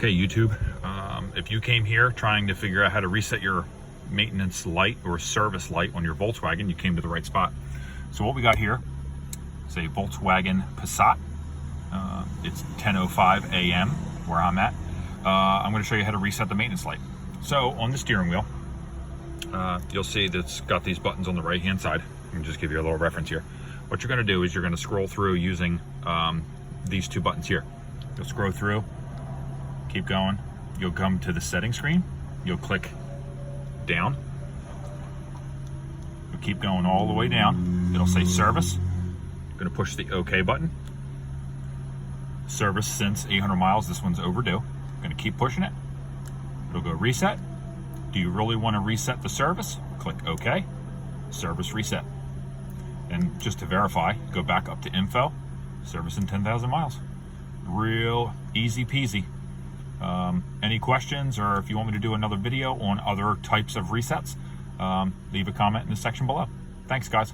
Okay, YouTube, if you came here trying to figure out how to reset your maintenance light or service light on your Volkswagen, you came to the right spot. So what we got here is a Volkswagen Passat. It's 10:05 a.m. where I'm at. I'm going to show you how to reset the maintenance light. So on the steering wheel, you'll see that it's got these buttons on the right hand side. Let me just give you a little reference here. What you're going to do is you're going to scroll through using these two buttons here. You'll scroll through, keep going, you'll come to the settings screen, you'll click down, you'll keep going all the way down, it'll say service. You're going to push the OK button. Service since 800 miles, this one's overdue. I'm going to keep pushing it. It'll go reset. Do you really want to reset the service? Click OK, service reset. And just to verify, go back up to info, service in 10,000 miles. Real easy peasy. Any questions, or if you want me to do another video on other types of resets, leave a comment in the section below. Thanks, guys.